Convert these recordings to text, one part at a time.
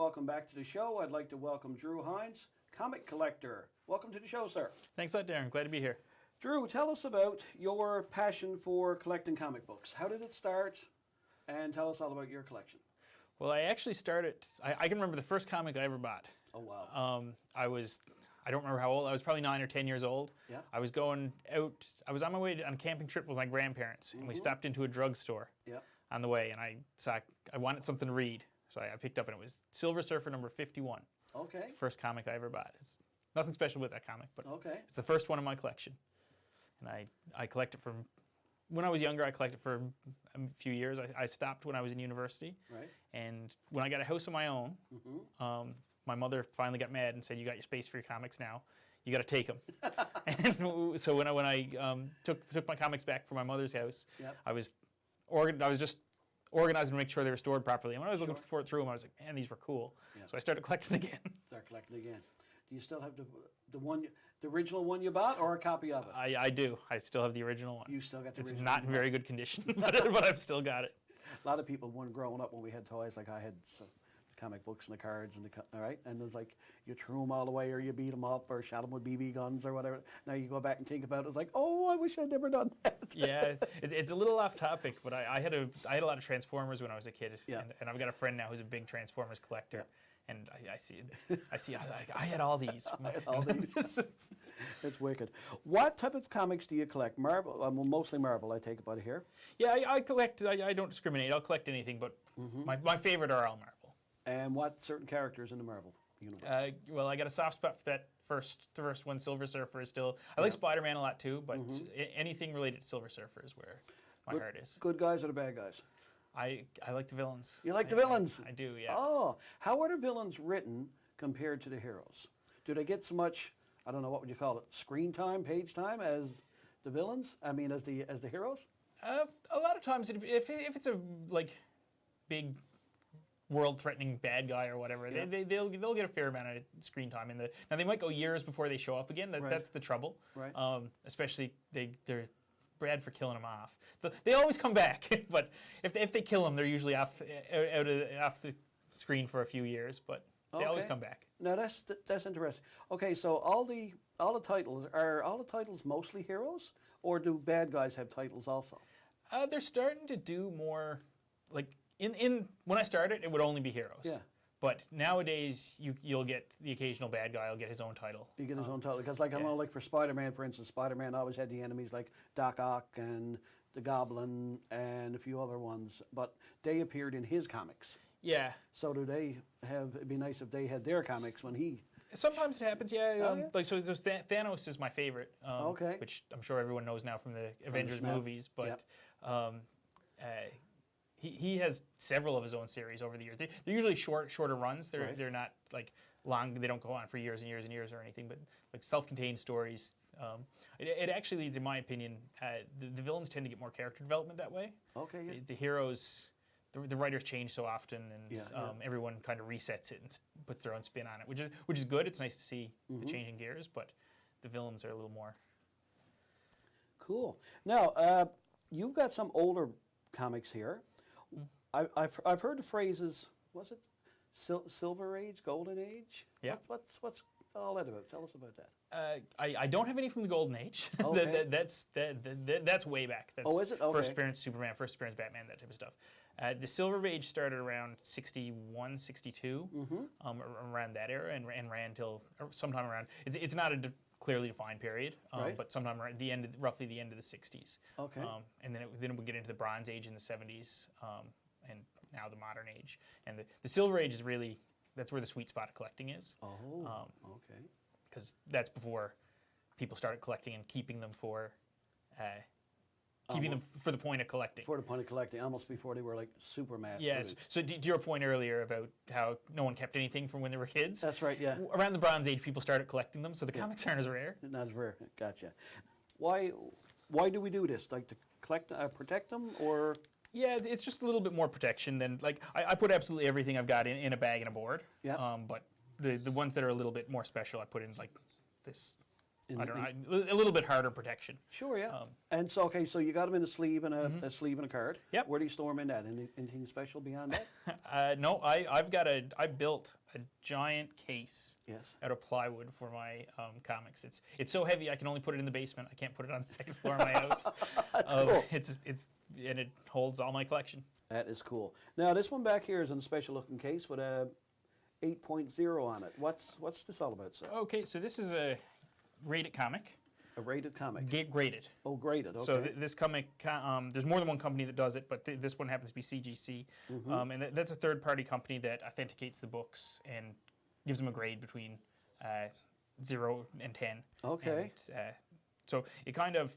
welcome back to the show. I'd like to welcome Drew Hynes, comic collector. Welcome to the show, sir. Thanks a lot, Darren. Glad to be here. Drew, tell us about your passion for collecting comic books. How did it start? And tell us all about your collection. Well, I actually started, I can remember the first comic I ever bought. Oh, wow. I don't remember how old, I was probably 9 or 10 years old. Yeah. I was going out, I was on my way on a camping trip with my grandparents, and we stopped into a drugstore on the way, and I wanted something to read. So I picked up, and it was Silver Surfer number 51. Okay. It's the first comic I ever bought. It's nothing special with that comic, but it's the first one in my collection. And I collect it from, when I was younger, I collected for a few years. I stopped when I was in university. Right. And when I got a house of my own, my mother finally got mad and said, "You got your space for your comics now. You got to take them." And so when I took my comics back from my mother's house, I was just organized to make sure they were stored properly. And when I was looking through them, I was like, "Man, these were cool." So I started collecting again. Start collecting again. Do you still have the original one you bought, or a copy of it? I do. I still have the original one. You still got the original? It's not in very good condition, but I've still got it. A lot of people, when growing up, when we had toys, like I had some comic books and the cards and all right, and it's like you threw them all away, or you beat them up, or shot them with BB guns or whatever. Now you go back and think about it, it's like, oh, I wish I'd never done that. Yeah, it's a little off topic, but I had a lot of Transformers when I was a kid, and I've got a friend now who's a big Transformers collector. And I see, I had all these. I had all these. It's wicked. What type of comics do you collect? Marvel, well, mostly Marvel, I take it out of here. Yeah, I collect, I don't discriminate. I'll collect anything, but my favorite are all Marvel. And what certain characters in the Marvel universe? Well, I got a soft spot for the first one, Silver Surfer is still, I like Spider-Man a lot too, but anything related to Silver Surfer is where my heart is. Good guys or the bad guys? I like the villains. You like the villains? I do, yeah. Oh, how are the villains written compared to the heroes? Do they get so much, I don't know, what would you call it, screen time, page time as the villains? I mean, as the heroes? A lot of times, if it's a big world-threatening bad guy or whatever, they'll get a fair amount of screen time. Now they might go years before they show up again. That's the trouble. Right. Especially they're bad for killing them off. They always come back, but if they kill them, they're usually off the screen for a few years. But they always come back. No, that's interesting. Okay, so all the titles mostly heroes, or do bad guys have titles also? They're starting to do more like when I started, it would only be heroes. Yeah. But nowadays, you'll get the occasional bad guy will get his own title. You get his own title. Because I know, like for Spider-Man, for instance, Spider-Man always had the enemies like Doc Ock and the Goblin and a few other ones. But they appeared in his comics. Yeah. So do they have, it'd be nice if they had their comics when he... Sometimes it happens, yeah. Like so, Thanos is my favorite. Which I'm sure everyone knows now from the Avengers movies. But he has several of his own series over the years. They're usually shorter runs. They're not like long. They don't go on for years and years and years or anything. But like self-contained stories. It actually leads, in my opinion, the villains tend to get more character development that way. Okay. The heroes, the writers change so often, and everyone kind of resets it and puts their own spin on it, which is good. It's nice to see the changing gears, but the villains are a little more. Cool. Now you've got some older comics here. I've heard the phrases. Was it Silver Age, Golden Age? Yeah. What's all that about? Tell us about that. I don't have any from the Golden Age. Okay. that's way back. That's is it? Okay. First appearance Superman, first appearance Batman, that type of stuff. The Silver Age started around 61, 62, around that era, and ran till sometime around. It's not a clearly defined period, but sometime around roughly the end of the 60s. Okay. And then it would get into the Bronze Age in the 70s, and now the Modern Age. And the Silver Age is really, that's where the sweet spot of collecting is. Oh, okay. Because that's before people started collecting and keeping them for the point of collecting. For the point of collecting, almost before they were like super mass. Yes. So to your point earlier about how no one kept anything from when they were kids. That's right. Yeah. Around the Bronze Age, people started collecting them, so the comics aren't as rare. Not as rare. Gotcha. Why do we do this? Like to collect, protect them, or? Yeah, it's just a little bit more protection than like I put absolutely everything I've got in a bag and a board. Yeah. But the ones that are a little bit more special, I put in like this I don't know, a little bit harder protection. Sure, yeah. And so, okay, so you got them in a sleeve and a sleeve and a card. Yep. Where do you store them in that? Anything special beyond that? No, I built a giant case Yes. out of plywood for my comics. It's so heavy I can only put it in the basement. I can't put it on the second floor of my house. That's cool. And it holds all my collection. That is cool. Now, this one back here is in a special looking case with a 8.0 on it. What's this all about, sir? Okay, so this is a rated comic. A rated comic. Graded. Oh, graded. Okay. So this comic, there's more than one company that does it, but this one happens to be CGC, and that's a third-party company that authenticates the books and gives them a grade between 0 and 10. Okay. And, so it kind of,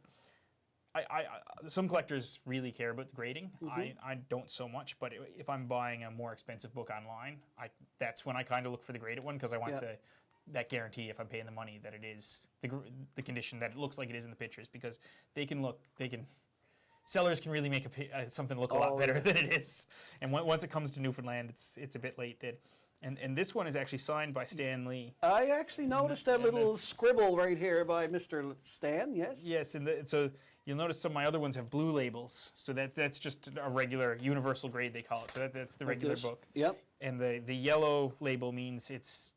some collectors really care about the grading. I don't so much, but if I'm buying a more expensive book online, that's when I kind of look for the graded one because I want that guarantee if I'm paying the money that it is the condition that it looks like it is in the pictures, because sellers can really make something look a lot better than it is. And once it comes to Newfoundland, it's a bit late. And this one is actually signed by Stan Lee. I actually noticed that little scribble right here by Mr. Stan, yes? Yes, so you'll notice some of my other ones have blue labels. So that's just a regular universal grade, they call it. So that's the regular book. Yep. And the yellow label means it's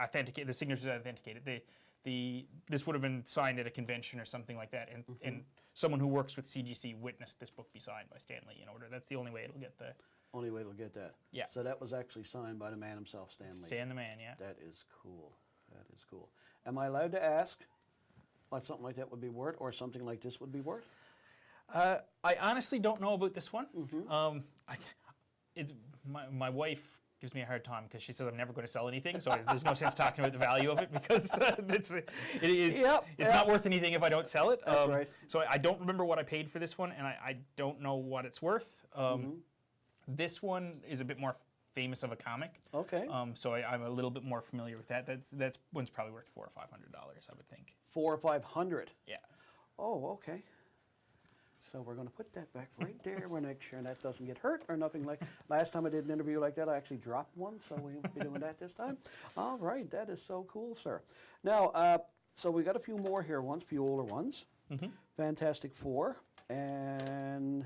authenticated. The signature is authenticated. This would have been signed at a convention or something like that, and someone who works with CGC witnessed this book be signed by Stan Lee in order. That's the only way it'll get the. Only way it'll get that. Yeah. So that was actually signed by the man himself, Stan Lee. Stan the man, yeah. That is cool. That is cool. Am I allowed to ask what something like that would be worth, or something like this would be worth? I honestly don't know about this one. My wife gives me a hard time because she says I'm never going to sell anything, so there's no sense talking about the value of it because it's not worth anything if I don't sell it. That's right. So I don't remember what I paid for this one, and I don't know what it's worth. This one is a bit more famous of a comic. Okay. So I'm a little bit more familiar with that. That's one's probably worth $400 or $500, I would think. $400 or $500. Yeah. Oh, okay. So we're going to put that back right there. We're going to make sure that doesn't get hurt or nothing like. Last time I did an interview like that, I actually dropped one, so we won't be doing that this time. All right, that is so cool, sir. Now, so we got a few more here. A few older ones. Fantastic Four, and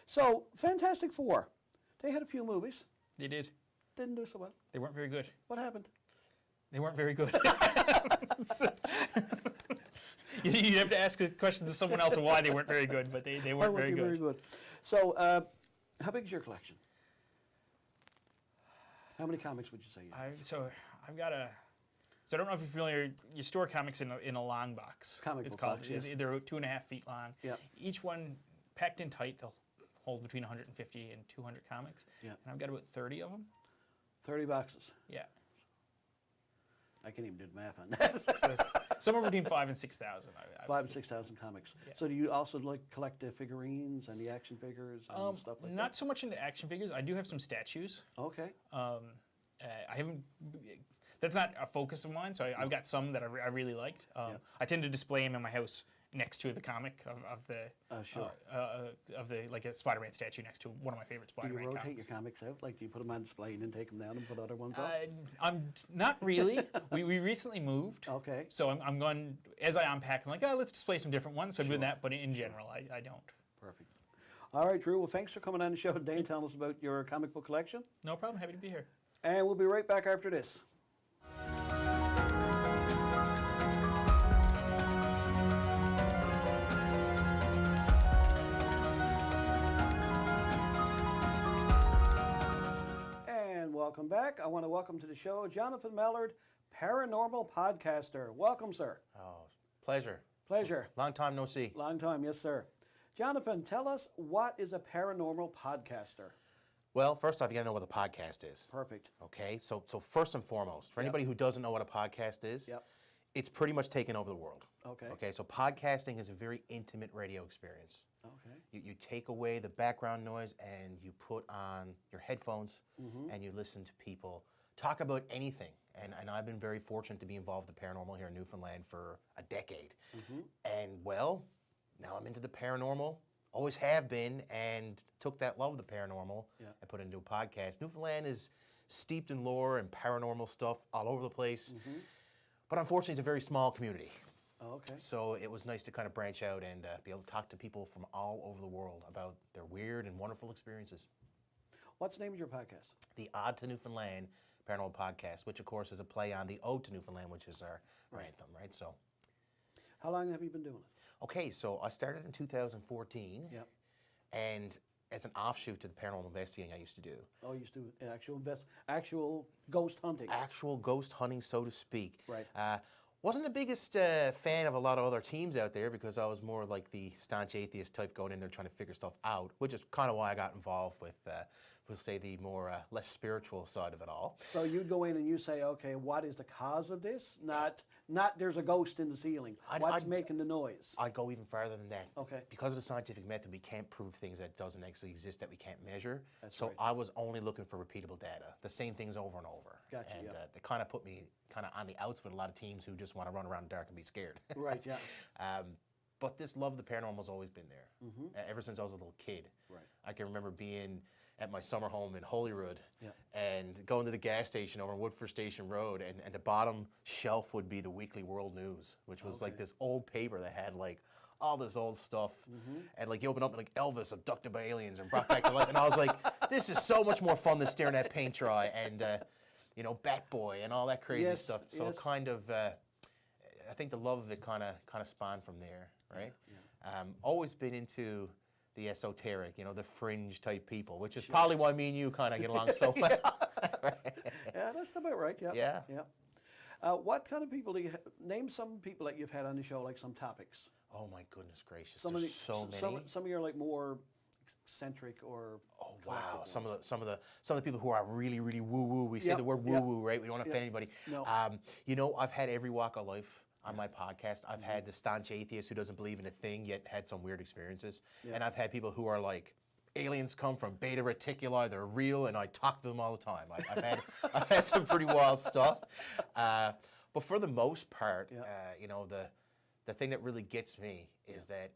so Fantastic Four. They had a few movies. They did. Didn't do so well. They weren't very good. What happened? They weren't very good. You'd have to ask questions to someone else of why they weren't very good, but they weren't very good. Very good. So, how big is your collection? How many comics would you say you have? So I've got So I don't know if you're familiar. You store comics in a long box. Comic it's book called. box, yes. They're 2.5 feet long. Yeah. Each one packed in tight. They'll hold between 150 and 200 comics. Yeah. And I've got about 30 of them. 30 boxes. Yeah. I can't even do the math on that. So it's somewhere between 5,000 and 6,000. 5,000 and 6,000 comics. Yeah. So do you also collect the figurines and the action figures and stuff like that? Not so much into action figures. I do have some statues. Okay. I haven't. That's not a focus of mine. So I've got some that I really liked. I tend to display them in my house next to the comic of the like a Spider-Man statue next to one of my favorite Do you Spider-Man rotate comics. your comics out? Like, do you put them on display and then take them down and put other ones up? I'm not really. we recently moved. Okay. So I'm going, as I unpack, I'm like, let's display some different ones. So I'm doing that, but in general, I don't. Perfect. All right, Drew. Well, thanks for coming on the show today and telling us about your comic book collection. No problem. Happy to be here. And we'll be right back after this. Welcome back. I want to welcome to the show Jonathan Mallard, paranormal podcaster. Welcome, sir. Oh, pleasure. Pleasure. Long time no see. Long time, yes, sir. Jonathan, tell us, what is a paranormal podcaster? Well, first off, you got to know what a podcast is. Perfect. Okay, so first and foremost, for anybody who doesn't know what a podcast is, it's pretty much taken over the world. Okay. Okay, so podcasting is a very intimate radio experience. Okay. You take away the background noise and you put on your headphones and you listen to people talk about anything. And I've been very fortunate to be involved with the paranormal here in Newfoundland for a decade. And well, now I'm into the paranormal, always have been, and took that love of the paranormal and put it into a podcast. Newfoundland is steeped in lore and paranormal stuff all over the place. But unfortunately, it's a very small community. Oh, okay. So it was nice to kind of branch out and be able to talk to people from all over the world about their weird and wonderful experiences. What's the name of your podcast? The Ode to Newfoundland Paranormal Podcast, which of course is a play on the Ode to Newfoundland, which is our anthem, right? So, How long have you been doing it? okay, so I started in 2014, Yep. and as an offshoot to the paranormal investigating I used to do. Oh, you used to do actual ghost hunting. Actual ghost hunting, so to speak. Right. Wasn't the biggest fan of a lot of other teams out there because I was more like the staunch atheist type going in there trying to figure stuff out, which is kind of why I got involved with, we'll say, the more less spiritual side of it all. So you'd go in and you say, okay, what is the cause of this? Not there's a ghost in the ceiling. What's making the noise? I'd go even farther than that. Okay. Because of the scientific method, we can't prove things that doesn't actually exist that we can't measure. That's so right. I was only looking for repeatable data, the same things over and over. Gotcha, And yeah. they kind of put me kind of on the outs with a lot of teams who just want to run around in the dark and be scared. Right, yeah. But this love of the paranormal has always been there, ever since I was a little kid. Right. I can remember being at my summer home in Holyrood Yeah. and going to the gas station over Woodford Station Road, and the bottom shelf would be the Weekly World News, which was like Okay. this old paper that had like all this old stuff, and like you open up and like Elvis abducted by aliens and brought back to life, and I was like, this is so much more fun than staring at paint dry and you know, Bat Boy and all that crazy Yes, stuff. So yes. kind of, I think the love of it kind of spawned from there, right? Always been into the esoteric, you know, the fringe type people, which is probably why me and you kind of get along so well. Yeah, that's about right. Yeah. Yeah. Yeah. What kind of people do you name some people that you've had on the show, like some topics? Oh my goodness gracious! Some There's of the, so many. Some of your like more eccentric or Oh collective wow! ones. Some of the people who are really woo woo. We say Yep, the word woo yep. woo, right? We don't offend anybody. No. You know, I've had every walk of life on my podcast. I've had the staunch atheist who doesn't believe in a thing yet had some weird experiences, and I've had people who are like, aliens come from Beta Reticuli. They're real, and I talk to them all the time. I've had some pretty wild stuff, but for the most part, you know, the thing that really gets me is that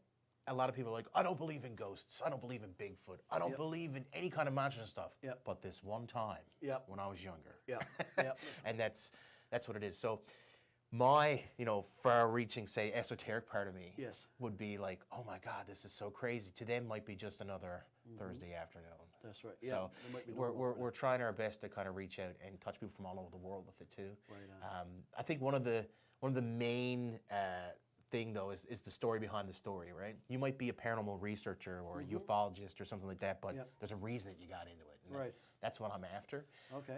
a lot of people are like, I don't believe in ghosts. I don't believe in Bigfoot. I don't believe in any kind of monster stuff. Yep. But this one time, Yep. when I was younger, Yep. and that's what it is. So my, you know, far-reaching, say, esoteric part of me Yes. would be like, oh my God, this is so crazy. To them, might be just another Thursday afternoon. That's right. Yeah. So there might be we're, no we're, wrong with we're trying our best to kind of reach out and touch people from all over the world with it too. Right on. I think one of the main thing though is the story behind the story, right? You might be a paranormal researcher or a ufologist or something like that, but there's a reason that you got into it. And Right. That's what I'm after. it. Okay.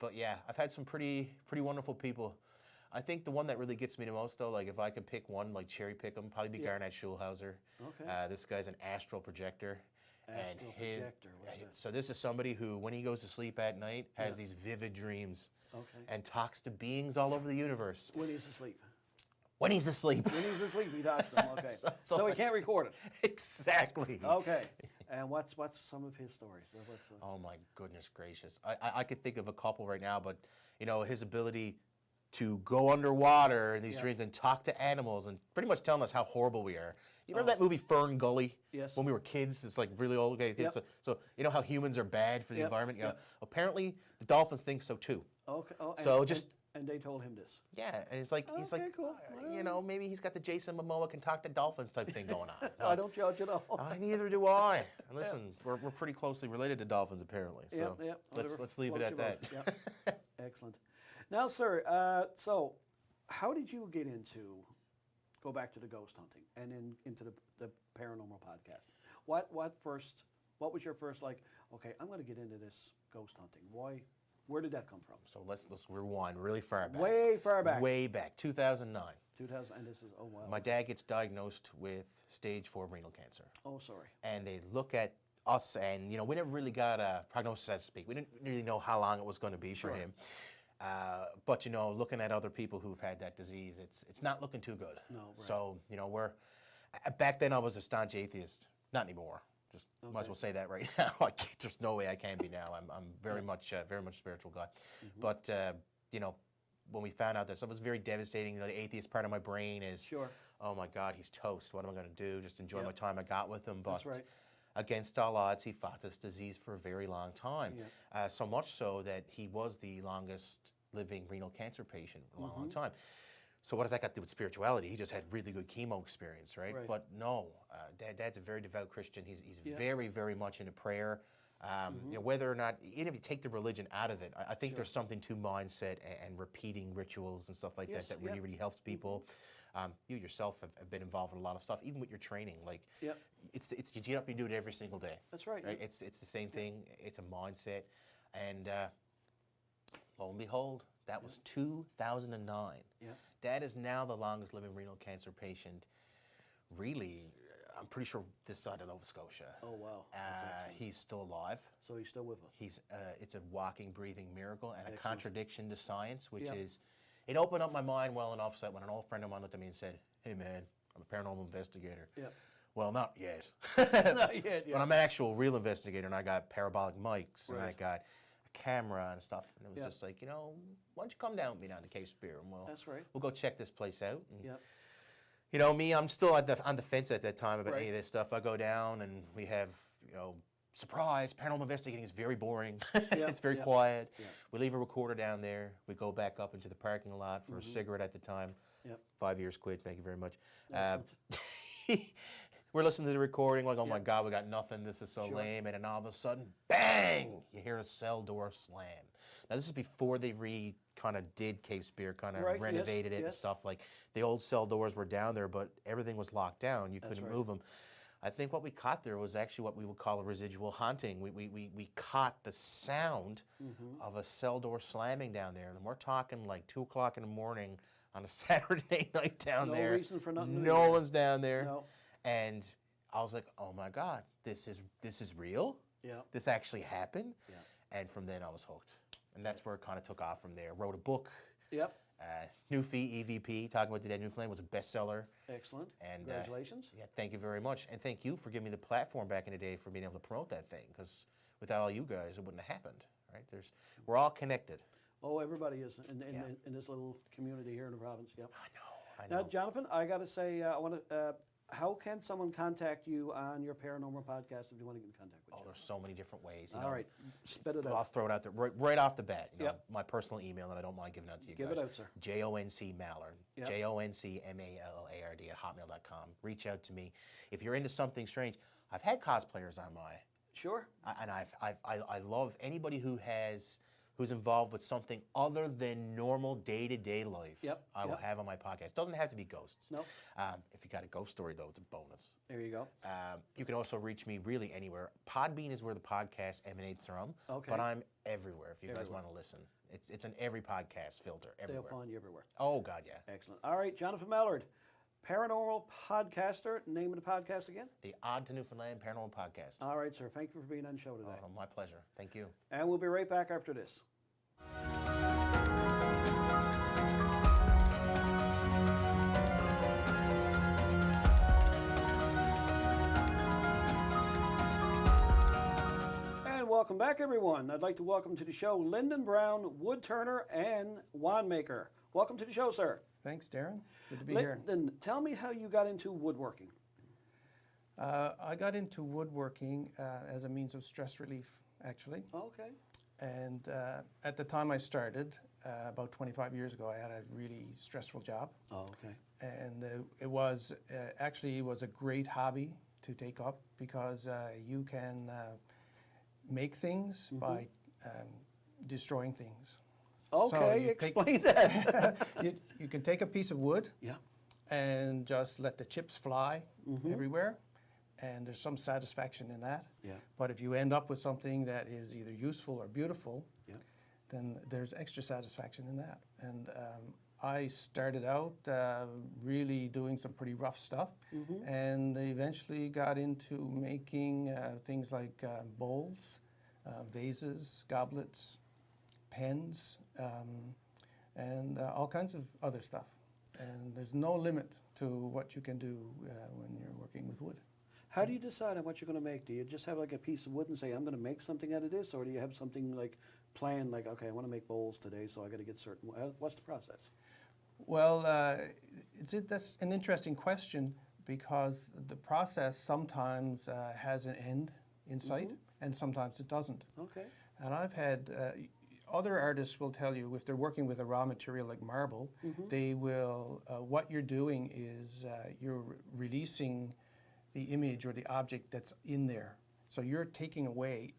But yeah, I've had some pretty wonderful people. I think the one that really gets me the most though, like if I could pick one, like cherry pick them, probably be Garnett Schulhauser. Okay. This guy's an astral projector. Astral projector, what's that? So this is somebody who, when he goes to sleep at night, has these vivid dreams Okay. and talks to beings all over the universe. When he's asleep. When he's asleep. When he's asleep, he talks to them. Okay. So- So he can't record it. Exactly. Okay. And what's some of his stories? Oh my goodness gracious. I could think of a couple right now, but you know, his ability to go underwater in these dreams and talk to animals and pretty much telling us how horrible we are. You remember that movie Fern Gully? Yes. When we were kids, it's like really old. Okay, Yep. so you know how humans are bad for the Yep, environment? You know, yep. apparently the dolphins think so too. Okay. Oh, So and, just- and they told him this. Yeah, and it's like he's Okay, like, cool. you know, maybe he's got the Jason Momoa can talk to dolphins type thing going on. I don't judge at all. Neither do I. And listen, we're pretty closely related to dolphins apparently. So Yep. let's leave it at that. Yep. Excellent. Now, sir, so how did you get into, go back to the ghost hunting and then into the paranormal podcast? What was your first like, okay, I'm going to get into this ghost hunting. Why? Where did that come from? So let's rewind really far back. Way far back. Way back, 2009. 2000, and this is, oh wow. My dad gets diagnosed with stage 4 renal cancer. Oh, sorry. And they look at us and, you know, we never really got a prognosis, as to speak. We didn't really know how long it was going to be for him. But, you know, looking at other people who've had that disease, it's not looking too good. No, right. So, you know, back then I was a staunch atheist. Not anymore. Just might as well say that right now. There's no way I can be now. I'm very much a spiritual guy. But, you know, when we found out this, it was very devastating. You know, the atheist part of my brain is, oh my God, he's toast. What am I going to do? Just enjoy my time I got with him. But That's right. against all odds, he fought this disease for a very long time. So much so that he was the longest living renal cancer patient for a long time. So what does that got to do with spirituality? He just had really good chemo experience, right? Right. But no, Dad's a very devout Christian. He's Yeah. very, very much into prayer. You know, whether or not, even if you take the religion out of it, I think there's something to mindset and repeating rituals and stuff like Yes, that really, yeah. really helps people. You yourself have been involved in a lot of stuff, even with your training. Like, Yep. it's you get up and you do it every single day. That's right. Right? It's the same thing. It's a mindset, and lo and behold, that was 2009. Yeah. Dad is now the longest living renal cancer patient. Really, I'm pretty sure this side of Nova Scotia. Oh, wow. That's excellent. He's still alive. So he's still with us. He's it's a walking, breathing miracle and a Excellent. contradiction to science, which Yep. is, it opened up my mind well enough so that when an old friend of mine looked at me and said, "Hey man, I'm a paranormal investigator." Yeah. Well, not yet. Not yet, yeah. But I'm an actual real investigator, and I got parabolic mics, and I Right. got a camera and stuff. And it was Yep. just like, why don't you come down with me down to Cape Spear, and That's right. we'll go check this place out. And, Yep. me, I'm still on the fence at that time about Right. any of this stuff. I go down, and we have, surprise, paranormal investigating is very boring. It's very yeah, quiet. yeah. We leave a recorder down there. We go back up into the parking lot for a cigarette at the time. Yep. 5 years quit, thank you very much. Excellent. We're listening to the recording, like, oh my Yeah. God, we got nothing. This is so Sure. lame. And then all of a sudden, bang! You hear a cell door slam. Now, this is before they kind of did Cape Spear, kind of Right, yes, renovated it and yes. stuff. Like, the old cell doors were down there, but everything was locked down. You couldn't right. move them. I think what we caught there was actually what we would call a residual haunting. We caught the sound Mm-hmm. of a cell door slamming down there. And we're talking like 2 o'clock in the morning on a Saturday night down No there. reason for nothing to be No there. one's down there. No. And I was like, oh my God, this is real? Yeah. This actually happened? Yeah. And from then I was hooked. And that's where it kind of took off from there. Wrote a book, Yep. Newfie, EVP, talking about the dead Newfoundland, was a bestseller. Excellent. And Congratulations. yeah, thank you very much. And thank you for giving me the platform back in the day for being able to promote that thing. Because without all you guys, it wouldn't have happened. Right? We're all connected. Oh, everybody is in Yeah. this little community here in the province. Yep. I Now, know. Jonathan, I got to say, I want to. How can someone contact you on your paranormal podcast if you want to get in contact with Oh, you? there's so many different ways. All right, spit it I'll out. throw it out there right off the bat. Yep. My personal email, and I don't mind giving out to you Give guys. it out, sir. JONC Mallard. Yep. JONCMALLARD at hotmail.com. Reach out to me if you're into something strange. I've had cosplayers on my, Sure. and I love anybody who's involved with something other than normal day-to-day life. Yep, I will yep. have on my podcast. Doesn't have to be ghosts. No. If you got a ghost story though, it's a bonus. There you go. You can also reach me really anywhere. Podbean is where the podcast emanates from. Okay. But I'm everywhere if you guys Everywhere. want to listen. It's in every podcast filter, They'll everywhere. find you everywhere. Oh, God, yeah. Excellent. All right, Jonathan Mallard, paranormal podcaster. Name of the podcast again? The Odd to Newfoundland Paranormal Podcast. All right, sir. Thank you for being on the show today. Oh, my pleasure. Thank you. And we'll be right back after this. And welcome back, everyone. I'd like to welcome to the show Lyndon Brown, wood turner and wand maker. Welcome to the show, sir. Thanks, Darren. Good to be here. Lyndon, tell me how you got into woodworking. I got into woodworking as a means of stress relief, actually. Okay. And at the time I started, about 25 years ago, I had a really stressful job. Oh, okay. And it was a great hobby to take up because you can make things by destroying things. So Okay, you take- explain that. you can take a piece of wood Yeah. and just let the chips fly everywhere, and there's some satisfaction in that. Yeah. But if you end up with something that is either useful or beautiful, Yeah. then there's extra satisfaction in that. And I started out really doing some pretty rough stuff, and eventually got into making things like bowls, vases, goblets, pens, and all kinds of other stuff. And there's no limit to what you can do when you're working with wood. How do you decide on what you're going to make? Do you just have like a piece of wood and say, I'm going to make something out of this? Or do you have something like planned, like, okay, I want to make bowls today, so I got to get certain, what's the process? Well, that's an interesting question because the process sometimes has an end in sight and sometimes it doesn't. Okay. And other artists will tell you if they're working with a raw material like marble, they will, what you're doing is you're releasing the image or the object that's in there. So you're taking away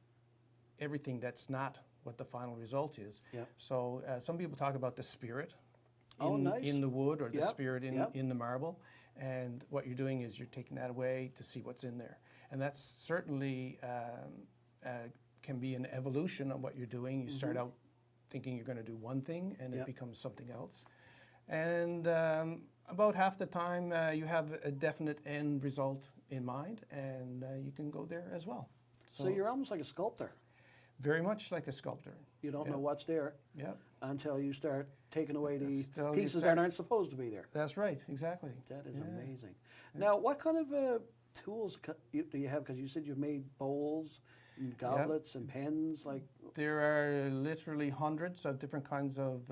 everything that's not what the final result is. Yep. So some people talk about the spirit Oh, nice. in the wood or the Yep, spirit yep. in the marble. And what you're doing is you're taking that away to see what's in there. And that's certainly can be an evolution of what you're doing. You start out thinking you're going to do one thing and Yep. it becomes something else. And about half the time you have a definite end result in mind and you can go there as well. So you're almost like a sculptor. Very much like a sculptor. You don't know Yep. what's there Yep. until you start taking away the Until you pieces start- that aren't supposed to be there. That's right, exactly. That is Yeah. amazing. Now, what kind of tools do you have? Because you said you've made bowls, and goblets, and pens. Like, There are literally hundreds of different kinds of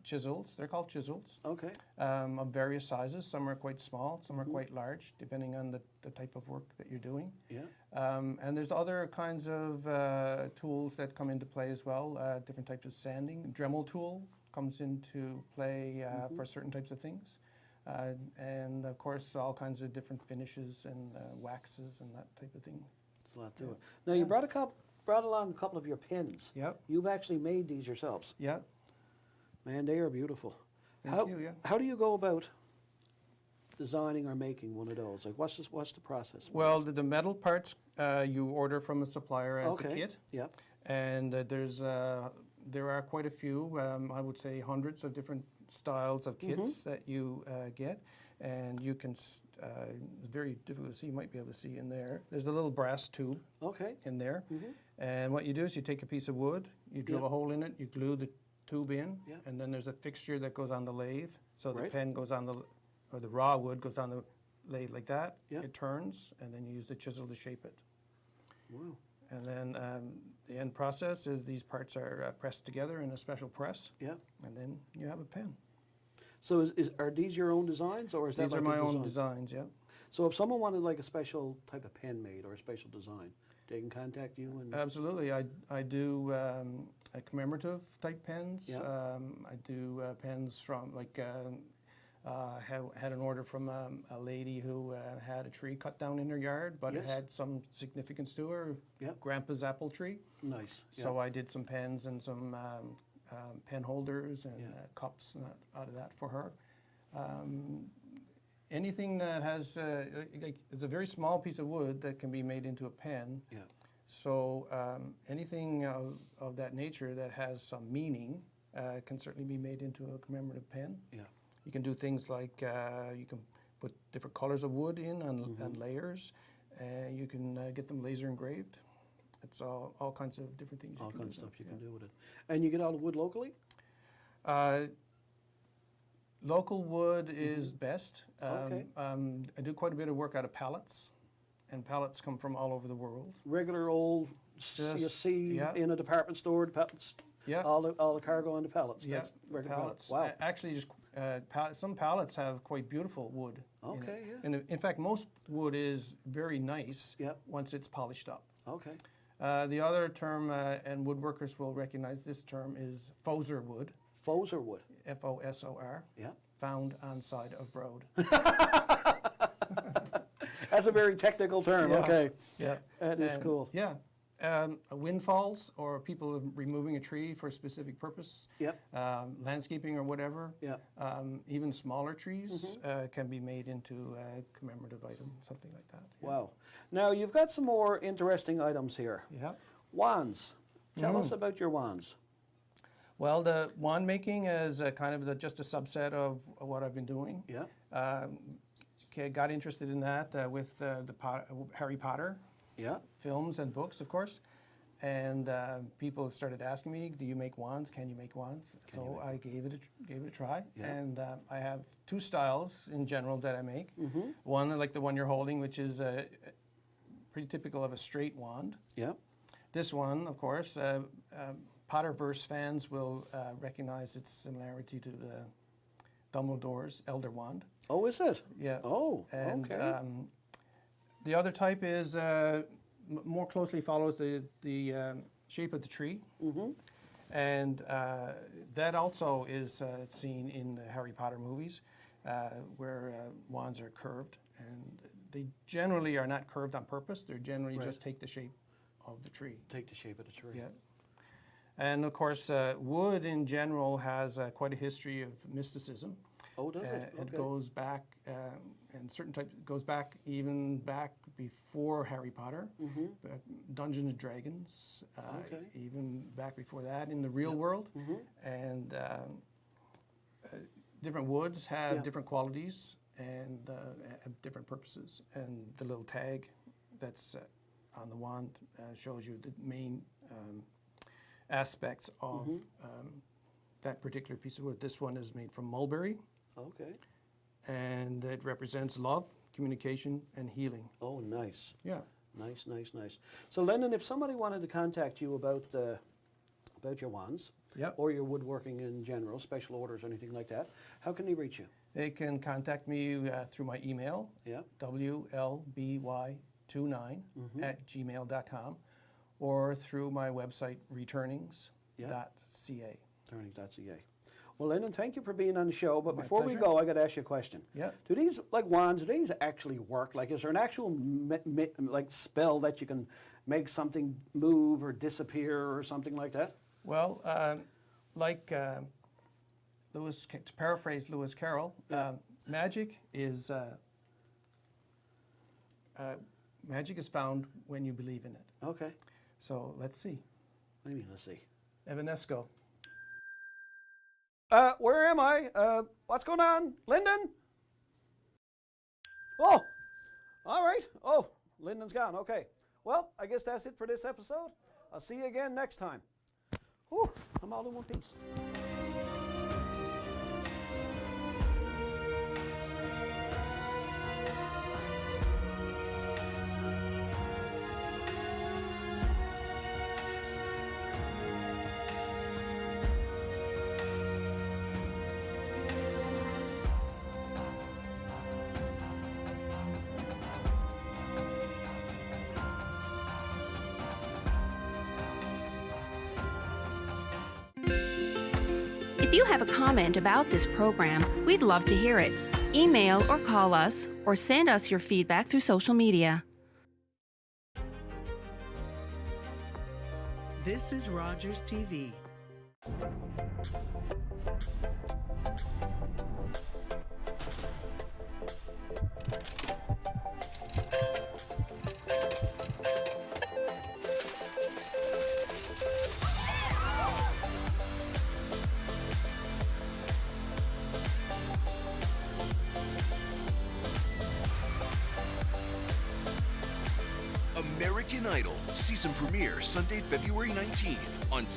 chisels. They're called chisels, okay, of various sizes. Some are quite small, some are quite large, depending on the type of work that you're doing. yeah, And there's other kinds of tools that come into play as well, different types of sanding. Dremel tool comes into play for certain types of things. And of course, all kinds of different finishes and waxes and that type of thing. there's a lot to it. Now, you brought along a couple of your pens. Yep, You've actually made these yourselves. yep. Man, they are beautiful. Thank you, yeah. How do you go about designing or making one of those? Like, what's the process? Well, the metal parts you order from a supplier as Okay. a kit. Yeah, And there are quite a few, I would say hundreds of different styles of kits that you get. And you can, it's very difficult to see, you might be able to see in there. There's a little brass tube okay, in there. And what you do is you take a piece of wood, you drill Yeah. a hole in it, you glue the tube in, Yeah. and then there's a fixture that goes on the lathe. So the Right. pen goes on or the raw wood goes on the lathe like that. Yeah. It turns, and then you use the chisel to shape it. wow, And then the end process is these parts are pressed together in a special press, yeah. and then you have a pen. So are these your own designs, or is that These are like my a own design? designs, yeah. So if someone wanted like a special type of pen made or a special design, they can contact you and Absolutely. I do commemorative type pens. Yeah. I do pens from like had an order from a lady who had a tree cut down in her yard, but Yes. it had some significance to her. Yeah. Grandpa's apple tree. nice. So I did some pens and some pen holders and Yeah. cups and out of that for her. Anything that has, it's a very small piece of wood that can be made into a pen. Yeah. So anything of that nature that has some meaning can certainly be made into a commemorative pen. Yeah. You can do things like you can put different colors of wood in and layers. You can get them laser engraved. It's all kinds of different things. All you can kinds of do stuff you with can it, do with it. And you get all the wood locally? yeah. Local wood is best. Okay. I do quite a bit of work out of pallets, and pallets come from all over the world. Regular old you Just- see yeah. in a department store, the pallets, Yeah. all the cargo on the pallets. Yeah, That's regular pallets. Wow. Actually, just some pallets have quite beautiful wood. in it. Okay, yeah. And in fact, most wood is very nice Yep. once it's polished up. Okay. The other term, and woodworkers will recognize this term, is Fosor wood, Fosor wood. F-O-S-O-R, Yeah. found on side of road. That's a very technical term. Yeah. Okay. Yeah. That is cool. Yeah. Windfalls or people removing a tree for a specific purpose, Yep. landscaping or whatever. Yeah. Even smaller trees Mm-hmm. can be made into a commemorative item, something like that. Yeah. Wow. Now you've got some more interesting items here. Yeah. Wands. Tell us about your wands. Well, the wand making is kind of just a subset of what I've been doing. Yeah. Got interested in that with Harry Potter Yeah. films and books, of course. And people started asking me, "Do you make wands? Can you make wands?" So I gave it a try. Yeah. And I have two styles in general that I make. One like the one you're holding, which is pretty typical of a straight wand. Yeah. This one, of course, Potterverse fans will recognize its similarity to the Dumbledore's Elder Wand. Oh, is it? Yeah. Oh, And okay. the other type is more closely follows the shape of the tree. And that also is seen in the Harry Potter movies, where wands are curved. And they generally are not curved on purpose. They're generally just take the shape of the tree. Take the shape of the tree. Yeah. And of course, wood in general has quite a history of mysticism. Oh, does it? It goes back, and certain types, goes back even back before Harry Potter, Dungeons and Dragons, even back before that in the real world. And different woods have different qualities and have different purposes. And the little tag that's on the wand shows you the main aspects of that particular piece of wood. This one is made from mulberry. Okay. And it represents love, communication, and healing. Oh, nice. Yeah. Nice, nice, nice. So, Lyndon, if somebody wanted to contact you about your wands, or your woodworking in general, special orders, anything like that, how can they reach you? They can contact me through my email, WLBY29 @gmail.com, or through my website, returnings.ca. Returnings.ca. Well, Lyndon, thank you for being on the show. But before we pleasure. go, I got to ask you a question. Yeah. Do these, like wands, do these actually work? Like, is there an actual like spell that you can make something move or disappear or something like that? Well, to paraphrase Lewis Carroll, magic is found when you believe in it. Okay. So let's see. What do you mean, let's see? Evanesco. Where am I? What's going on? Lyndon? Oh, all right. Oh, Lyndon's gone. Okay. Well, I guess that's it for this episode. I'll see you again next time. Whew, I'm all in one piece. If you have a comment about this program, we'd love to hear it. Email or call us, or send us your feedback through social media. This is Rogers TV. American Idol season premiere Sunday, February 19th on